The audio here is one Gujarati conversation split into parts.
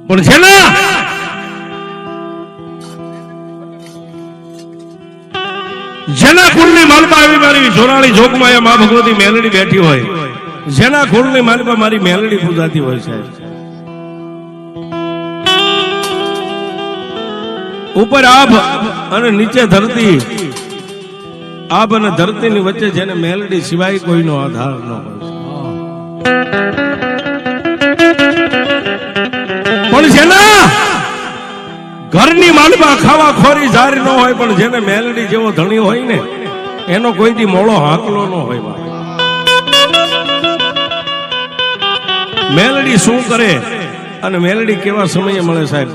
પણ છે ને જેના કુળની માલપા આવી મારી જોરાળી જોગમાં એ માં ભગવતી મેલડી બેઠી હોય, જેના કુળની માલપા મારી મેલડી પૂજાતી હોય છે, ઉપર આભ અને નીચે ધરતી, આભ અને ધરતીની વચ્ચે જેને મેલડી સિવાય કોઈનો આધાર ન હોય પણ જેના ઘરની માલપા ખાવા ખોરી જારી ન હોય, પણ જેને મેલડી જેવો ધણી હોય ને એનો કોઈથી મોળો હાકલો ન હોય. મેલડી શું કરે અને મેલડી કેવા સમયે મળે સાહેબ?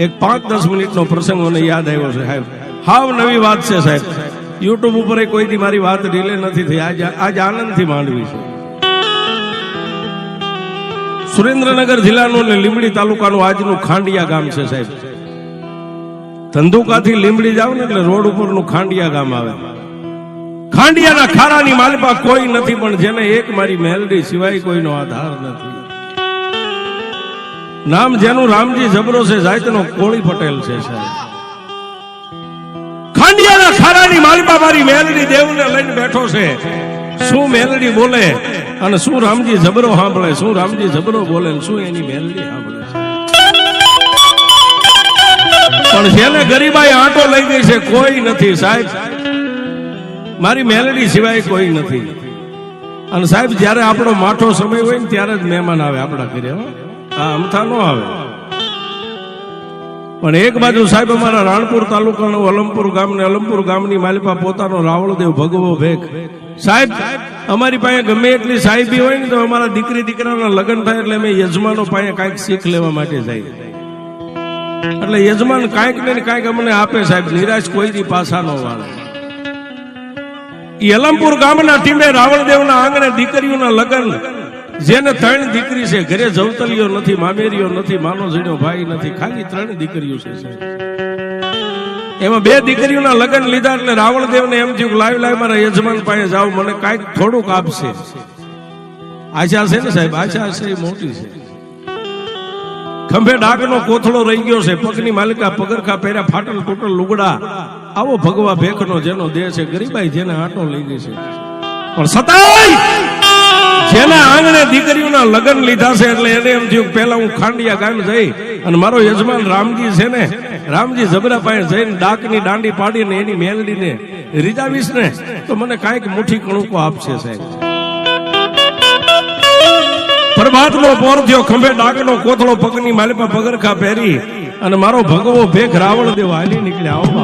એક 5-10 મિનિટનો પ્રસંગ મને યાદ આવ્યો છે સાહેબ. હાવ નવી વાત છે સાહેબ. યુટ્યુબ ઉપર કોઈથી મારી વાત રિલે નથી થઈ, આજ આનંદથી માંડવી છે. સુરેન્દ્રનગર જિલ્લાનું ને લીંબડી તાલુકાનું આજનું ખાંડિયા ગામ છે સાહેબ. ધંધુકાથી લીંબડી જાવ ને એટલે રોડ ઉપરનું ખાંડિયા ગામ આવે. ખાંડિયાના ખારાની માલપા કોઈ નથી, પણ જેને એક મારી મેલડી સિવાય કોઈનો આધાર નથી. નામ જેનું રામજી જબરો છે, જાયતનો કોળી પટેલ છે સાહેબ. ખાંડિયાના ખારાની માલપા મારી મેલડી દેવને લઈને બેઠો છે. શું મેલડી બોલે અને શું રામજી જબરો સાંભળે, શું રામજી જબરો બોલે શું એની મેલડી સાંભળે છે. પણ જેને ગરીબાઈ આંટો લઈ ગઈ છે કોઈ નથી સાહેબ, મારી મેલડી સિવાય કોઈ નથી. અને સાહેબ જયારે આપણો માઠો સમય હોય ને ત્યારે જ મહેમાન આવે આપણા ઘરે, આ અમથા નો આવે. પણ એક બાજુ સાહેબ અમારા રાણપુર તાલુકાનું અલમપુર ગામ ને અલમપુર ગામની માલિપા પોતાનો રાવળદેવ ભગવો ભેખ સાહેબ. અમારી પાસે ગમે એટલી સાહેબી હોય ને તો અમારા દીકરી દીકરાના લગ્ન થાય એટલે અમે યજમાનો પાસે કાંઈક શીખ લેવા માટે જાય. એટલે યજમાન કાંઈક ને કાંઈક અમને આપે સાહેબ, નિરાશ કોઈથી પાછા ન વાળે. અલમપુર ગામના ટીમે રાવળદેવના આંગણે દીકરીઓના લગ્ન, જેને 3 દીકરી છે, ઘરે જવતલીઓ નથી, મામેરીઓ નથી, માનો જણ્યો ભાઈ નથી, ખાલી 3 દીકરીઓ છે. એમાં 2 દીકરીઓના લગ્ન લીધા એટલે રાવળદેવને એમ થયું લાવ મારા યજમાન પાસે જાવ, મને કાંઈક થોડુંક આપશે. આશા છે ને સાહેબ, આશા છે એ મોટી છે. ખંભે ડાકનો કોથળો રહી ગયો છે, પગની માલિકા પગરખા પહેર્યા, ફાટલ ટૂટલ લુગડા, આવો ભગવા ભેખનો જેનો દેહ છે, ગરીબાઈ જેને આટો લઈ ગઈ છે. પણ છતાંય જેના આંગણે દીકરીઓના લગ્ન લીધા છે એટલે એને એમ થયું પહેલા હું ખાંડિયા ગામ જઈ અને મારો યજમાન રામજી છે ને, રામજી જબરા પાસે જઈને ડાકની દાંડી પાડીને એની મેલડીને રીઝાવીશ ને તો મને કાંઈક મુઠ્ઠી કણુકો આપશે સાહેબ. પ્રભાતનો પોર થયો, ખંભે ડાકનો કોથળો, પગની માલિપા પગરખા પહેરી અને મારો ભગવો ભેખ રાવળદેવ હાલી નીકળ્યા. આવો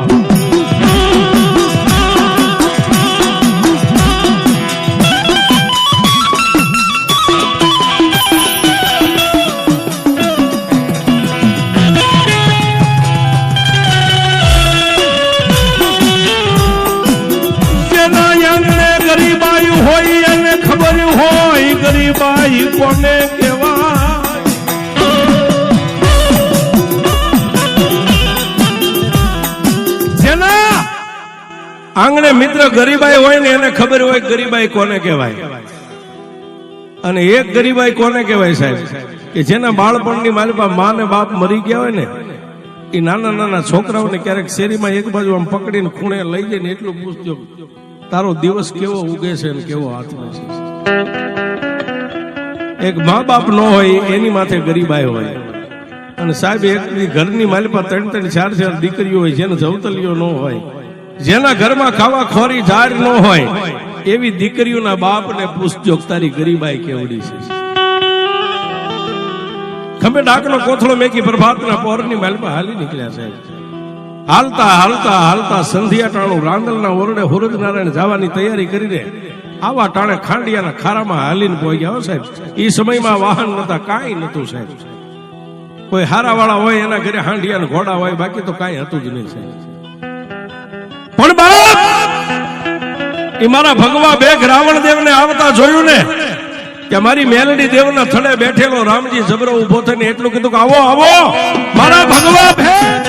ગરીબાઈ કોને કહેવાય? જેના આંગણે મિત્ર ગરીબાઈ હોય ને એને ખબર હોય ગરીબાઈ કોને કહેવાય. અને એક ગરીબાઈ કોને કહેવાય સાહેબ? કે જેના બાળપણની માલિપા મા ને બાપ મરી ગયા હોય ને એ નાના નાના છોકરાઓને ક્યારેક શેરીમાં એક બાજુ આમ પકડીને ખૂણે લઈ જઈને એટલું પૂછજો તારો દિવસ કેવો ઉગે છે ને કેવો હાથમાં છે. એક મા બાપ ન હોય એની માથે ગરીબાઈ હોય. અને સાહેબ એક ઘરની માલિપા 3-4 દીકરીઓ હોય, જેને જવતલીઓ ન હોય, જેના ઘરમાં ખાવા ખોરી ઝાડ ન હોય, એવી દીકરીઓના બાપને પૂછજો તારી ગરીબાઈ કેવડી છે. ખંભે ડાકનો કોથળો મેકી પ્રભાતના પોરની માલિપા હાલી નીકળ્યા સાહેબ. હાલતા હાલતા હાલતા સંધ્યા ટાણું રાંદલના ઓરડે હુરજ નારાયણ જવાની તૈયારી કરીને આવા ટાણે ખાંડિયાના ખારામાં હાલીને પહોંચ્યા હો સાહેબ. એ સમયમાં વાહન નતા, કાંઈ નતું સાહેબ. કોઈ હારા વાળા હોય એના ઘરે હાંડિયા ઘોડા હોય, બાકી તો કાંઈ હતું જ નહીં સાહેબ. પણ બાપ એ મારા ભગવા ભેખ રાવણદેવને આવતા જોયું ને કે મારી મેલડી દેવના થડે બેઠેલો રામજી જબરો ઉભો થઈને એટલું કીધું કે આવો આવો મારા ભગવા ભેખ.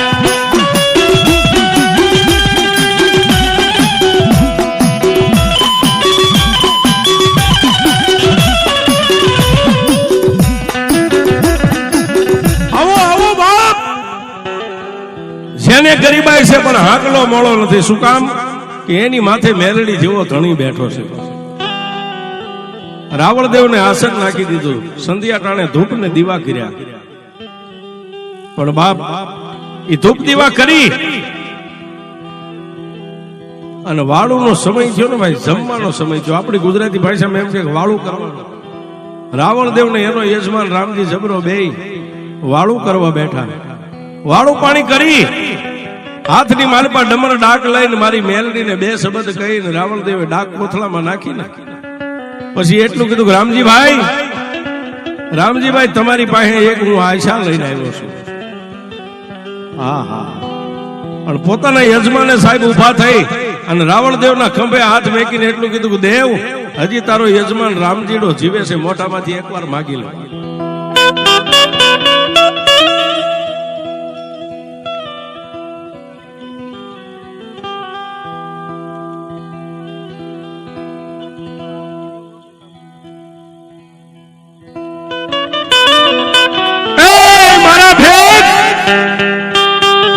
આવો એને ગરીબાઈ છે પણ હાકલો મોળો નથી. શું કામ? કે એની માથે મેલડી જેવો ધણી બેઠો છે. રાવણદેવને આસન નાખી દીધું, સંધ્યા ટાણે ધૂપ ને દીવા કર્યા, પણ બાપ એ ધૂપ દીવા કરી અને વાળુનો સમય થયો ને ભાઈ, જમવાનો સમય થયો. આપણી ગુજરાતી ભાષામાં એમ કે વાળું કરવાનું. રાવણદેવને એનો યજમાન રામજી જબરો બે વાળું કરવા બેઠા. વાળું પાણી કરી હાથની માલપા ડમર ડાક લઈને મારી મેલડીને બે શબ્દ કહીને રાવણદેવે ડાક કોથળામાં નાખી પછી એટલું કીધું કે રામજીભાઈ તમારી પાસે એક હું આશા લઈને આવ્યો છું. હા હા. પણ પોતાના યજમાને સાહેબ ઉભા થઈ અને રાવણદેવના ખંભે હાથ મેકીને એટલું કીધું કે દેવ, હજી તારો યજમાન રામજીડો જીવે છે, મોઢામાંથી એકવાર માગી લે.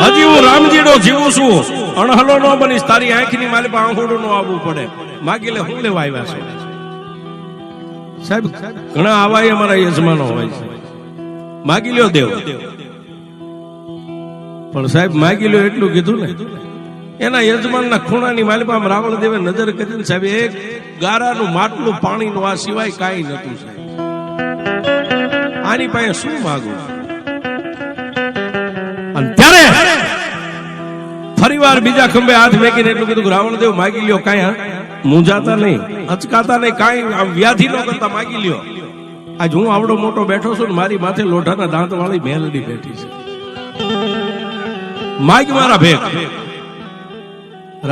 હજી હું રામજીડો જીવું છું, અણહલો ન બનીશ, તારી આંખની માલે પર આંખોડું ન આવવું પડે, માગી લે. હું લેવા આવ્યા છે સાહેબ? ઘણા આવા અમારા યજમાનો હોય છે, માગી લ્યો દેવ. પણ સાહેબ માગી લ્યો એટલું કીધું ને, એના યજમાનના ખૂણાની માલે પર રાવણદેવે નજર કરી ને સાહેબ એક ગારાનું માટલું પાણીનું આ સિવાય કાંઈ નતું સાહેબ. આની પાસે શું માગું? અને ત્યારે ફરીવાર બીજા ખંભે હાથ મેકીને એટલું કીધું, રાવણદેવ માગી લ્યો, કાંઈ મૂંઝાતા નહીં, અચકાતા નહીં, કાંઈ વ્યાધિ ન કરતા માગી લ્યો. આજ હું આવડો મોટો બેઠો છું ને મારી માથે લોઢાના દાંત વાળી મેલડી બેઠી છે, માગ મારા ભેગ.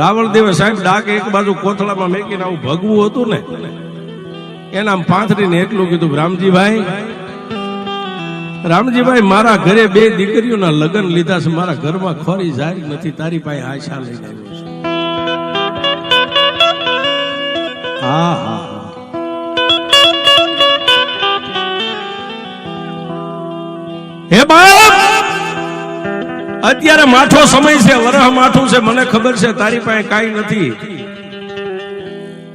રાવણદેવે સાહેબ ડાક એક બાજુ કોથળામાં મેકીને આવું ભગવું હતું ને, એના પાંથરીને એટલું કીધું, રામજીભાઈ મારા ઘરે બે દીકરીઓના લગ્ન લીધા છે, મારા ઘરમાં ખોરી જાય નથી, તારી પાસે આશા લઈને આવ્યો છું. હા હા. હે બાપ, અત્યારે માઠો સમય છે, વરહ માઠું છે, મને ખબર છે તારી પાસે કાંઈ નથી,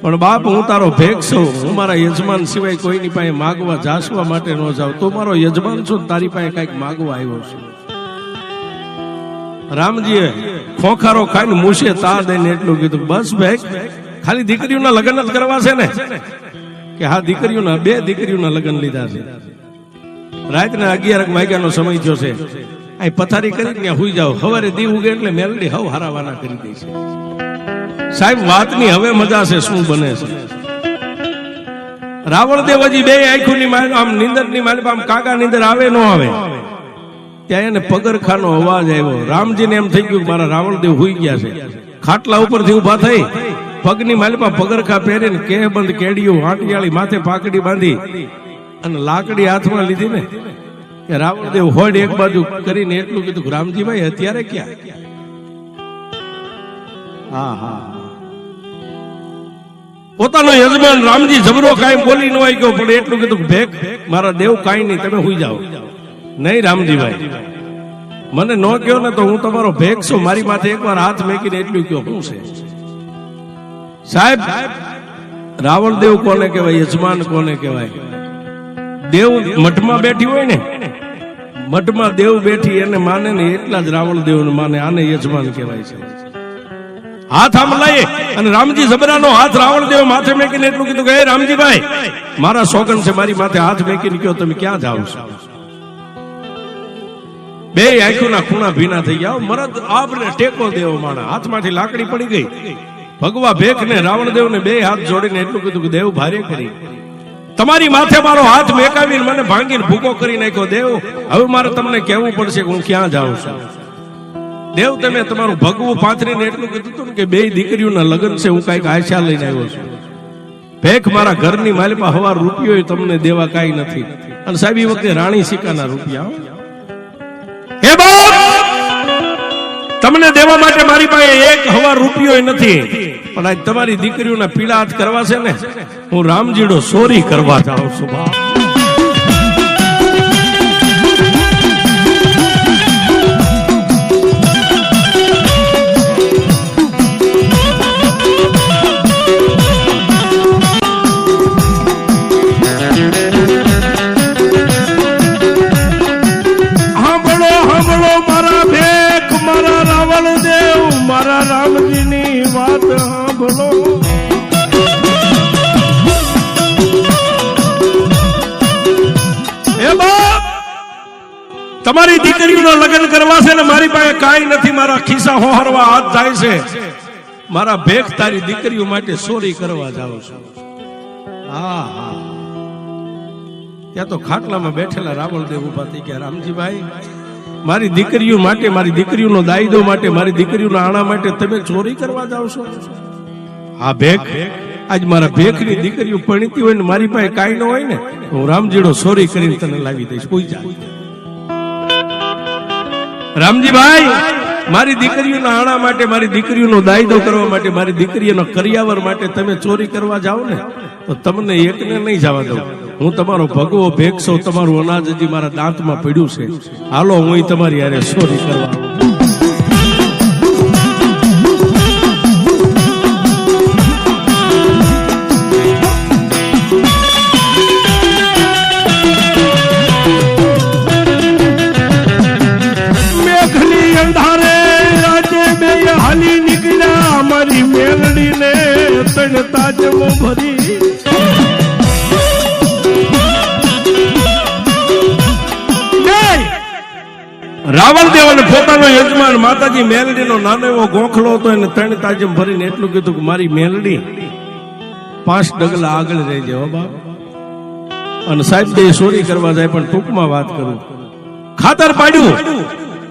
પણ બાપ હું તારો ભેગ છું, હું મારા યજમાન સિવાય કોઈની પાસે માગવા જાસવા માટે ન જાઉં. તું મારો યજમાન છું, તારી પાસે કઈક માગવા આવ્યો છું. રામજીએ ખોખારો ખાઈને મૂછે તાર દઈને એટલું કીધું, બસ ભેગ, ખાલી દીકરીઓના લગ્ન જ કરવા છે ને? કે હા, દીકરીઓના બે દીકરીઓના લગ્ન લીધા છે. રાતના 11 વાગ્યાનો સમય થયો છે, અહીં પથારી કરી ત્યાં હુઈ જાઓ, સવારે દી ઉગે એટલે મેલડી હવ હારાવાના કરી દે છે. સાહેબ વાતની હવે મજા છે, શું બને છે? રાવણદેવ હજી બે આંખોની માલ આમ નીંદરની માલ આમ કાકા નીંદર આવે ન આવે ત્યાં એને પગરખાનો અવાજ આવ્યો. રામજીને એમ થઈ ગયું મારા રાવણદેવ હુઈ ગયા છે. ખાટલા ઉપરથી ઉભા થઈ પગની માલપા પગરખા પહેરીને કેહ બંધ કેડીઓ વાંટિયાળી માથે પાકડી બાંધી અને લાકડી હાથમાં લીધી ને, કે રાવણદેવ હોડ એક બાજુ કરીને એટલું કીધું, રામજીભાઈ અત્યારે ક્યાં? હા હા. પોતાનો યજમાન રામજી જબરો કાંઈ બોલી ન હોય ગયો, પણ એટલું કીધું, ભેગ મારા દેવ કાંઈ નહીં, તમે હુઈ જાઓ. નહીં રામજીભાઈ, મને ન કહો ને તો હું તમારો ભેગ છું, મારી માથે એકવાર હાથ મેકીને એટલું કહો, શું છે? સાહેબ રાવણદેવ કોને કહેવાય? યજમાન કોને કહેવાય? દેવ મઠમાં બેઠી હોય ને, મઠમાં દેવ બેઠી એને માને ને એટલા જ રાવણદેવ ને માને, આને યજમાન કહેવાય છે. હાથ આમ લાયે અને રામજી જબરાનો હાથ રાવણદેવ માથે મેકીને એટલું કીધું કે રામજીભાઈ મારા સોગન છે, મારી માથે હાથ મેકીને કહો તમે ક્યાં જાઓ છો? બે આંખોના ખૂણા ભીના થઈ ગયા. મરદ આપને ટેકો દેવો માણા, હાથમાંથી લાકડી પડી ગઈ. ભગવા ભેખ ને રાવણદેવ ને બે હાથ જોડીને એટલું કીધું કે દેવ ભારે કરી, તમારી માથે મારો હાથ મેકાવીને મને ભાંગીને ભૂકો કરી નાખ્યો. દેવ હવે મારે તમને કહેવું પડશે કે હું ક્યાં જાઉં છું. દેવ તમે તમારું ભગવું પાથરીને એટલું કીધું હતું કે બે દીકરીઓના લગ્ન છે, હું કઈક આશા લઈને આવ્યો છું. ભેખ મારા ઘરની માલમાં હવાર રૂપિયો તમને દેવા કાંઈ નથી. અને સાહેબ એ વખતે રાણી સિક્કાના રૂપિયા. હે બાપ, તમને દેવા માટે મારી પાસે એક હવાર રૂપિયો નથી, પણ આજ તમારી દીકરીઓના પીળા હાથ કરવા છે ને, હું રામજીડો સોરી કરવા જાઉં છું. બાપ રામજીની વાત સાંભળો. એ બાપ, તમારી દીકરીઓનો લગ્ન કરવા છે ને મારી પાસે કાંઈ નથી, મારા ખિસ્સા હોહરવા હાથ જાય છે. મારા ભેખ તારી દીકરીઓ માટે ચોરી કરવા જાઉં છું. હા હા, ત્યાં તો ખાટલામાં બેઠેલા રાવણદેવ ઉભા થઈ ગયા. રામજીભાઈ, મારી દીકરીઓ માટે, મારી દીકરીઓનો દાયદો માટે, મારી દીકરીઓના આણા માટે તમે ચોરી કરવા જાવ છો? હા ભેખ, આજ મારા ભેખની દીકરીઓ પરણીતી હોય ને મારી પાસે કાંઈ ન હોય ને, હું રામજીડો ચોરી કરીને તને લાવી દઈશ. કોઈ જા રામજીભાઈ, મારી દીકરીઓના આણા માટે, મારી દીકરીઓનો દાયદો કરવા માટે, મારી દીકરીઓનો કરિયાવર માટે તમે ચોરી કરવા જાઓ ને તો તમને એકને નહીં જવા દઉં. હું તમારો ભગવો ભેખ છું, તમારું અનાજ હજી મારા દાંતમાં પડ્યું છે. હાલો, હું તમારી હારે ચોરી કરવા. મેઘની અંધારે રાજે બે હાલી નીકળ્યા, મારી મેલડીને તણ તાજમો ભરી. રાવણદેવ અને પોતાનો યજમાન માતાજી મેલડીનો નાનો એવો ગોખલો હતો, એને ત્રણ તાજમ ભરીને એટલું કીધું કે મારી મેલડી 5 ડગલા આગળ રહી જાય બાપ. અને સાહેબ બે ચોરી કરવા જાય, પણ ટૂંકમાં વાત કરું, ખાતર પાડ્યું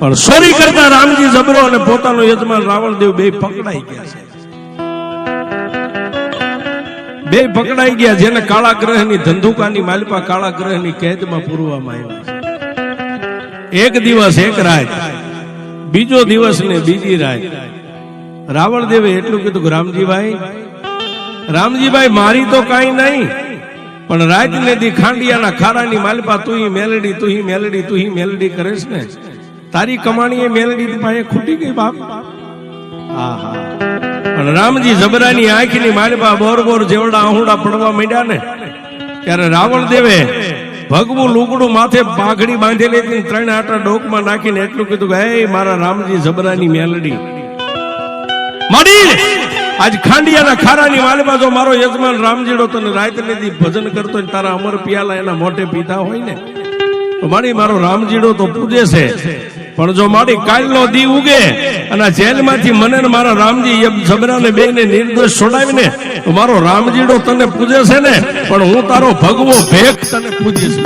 પણ ચોરી કરતા રામજી જબરો અને પોતાનો યજમાન રાવણદેવ બે પકડાઈ ગયા છે. બે પકડાઈ ગયા, જેને કાળા ગ્રહની ધંધુકાની માલપા કાળા ગ્રહની કેદમાં પૂરવામાં આવ્યા છે. એક દિવસ એક રાત, બીજો દિવસ ને બીજી રાત. રાવણદેવે એટલું કીધું કે રામજીભાઈ મારી તો કાંઈ નહીં, પણ રાત ને દી ખાંડિયાના ખારાની માલપા તું મેલડી તું મેલડી તું મેલડી કરેશ ને, તારી કમાણી એ મેલડી પાસે ખૂટી ગઈ બાપ. હા હા, પણ રામજી જબરાની આંખની માલપા બોર બોર જેવડા આહુડા પડવા માંડ્યા ને, ત્યારે રાવણદેવે ભગવું લુગડું માથે પાઘડી બાંધેલી હતી, 3 આટા ડોકમાં નાખીને એટલું કીધું કે હે મારા રામજી જબરાની મેલડી, મારી આજ ખાંડિયાના ખારાની માલમાં જો મારો યજમાન રામજીડો તને રાત ને દી ભજન કરતો ને તારા અમર પિયાલા એના મોઢે પીધા હોય ને, તો મારી મારો રામજીડો તો પૂજે છે. પણ જો મારી કાલનો દી ઉગે અને જેલમાંથી મને ને મારા રામજી જબરાને બેને નિર્દોષ છોડાવીને, તો મારો રામજીડો તને પૂજે છે ને, પણ હું તારો ભગવો ભેખ તને પૂજીશ.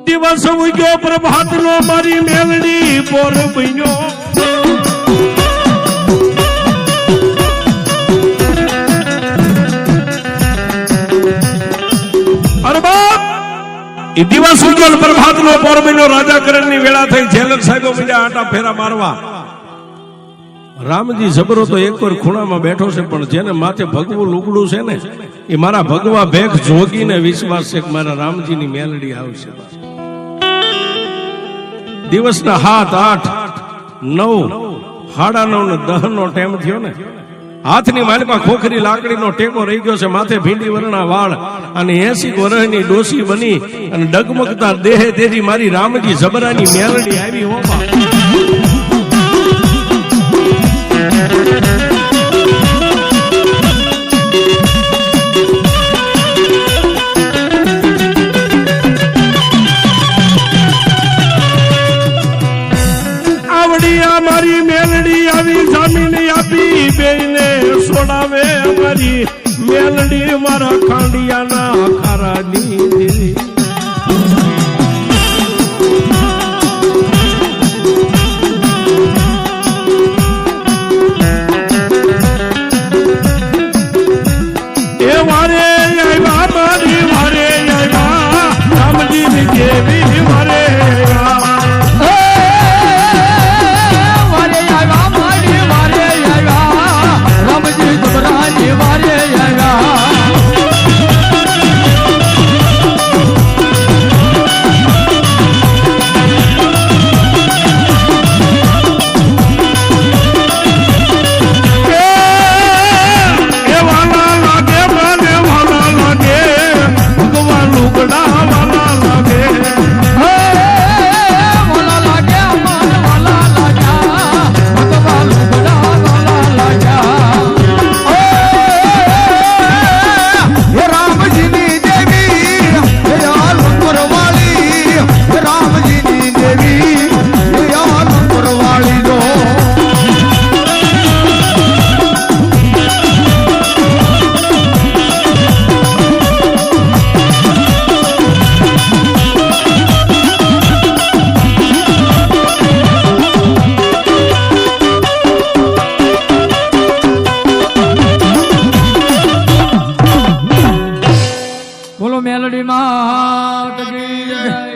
દિવસ ઉગ્યો પ્રભાત નો, મારી મેલડી બોર બન્યો. અરે બાપ, એ દિવસ ઉગ્યો પ્રભાત નો બોર બન્યો. રાજા કરણની વેળા થઈ, જેલર સાહેબો બીજા આટા ફેરા મારવા. રામજી જબરો તો એક વાર ખૂણામાં બેઠો છે, પણ જેને માથે ભગવું લુગડું છે ને, એ મારા ભગવા ભેખ જોગીને વિશ્વાસ છે કે મારા રામજીની મેલડી આવશે. દિવસના 7, 8, 9, 9:30 ને 10 નો ટાઈમ થયો ને, હાથની માલપા ખોખરી લાકડીનો ટેકો રહી ગયો છે, માથે ભીંડી વરણા વાળ અને 80 વર્ષની ડોસી બની અને ડગમગતા દેહે તેજી મારી રામજી જબરાની મેલડી આવી. હોપા મારી મેલડી આવી, જામીન આપી બેને છોડાવે. મારી મેલડી મારા ખાંડિયાના ખારાની બોલો મેલડી માત કી જય.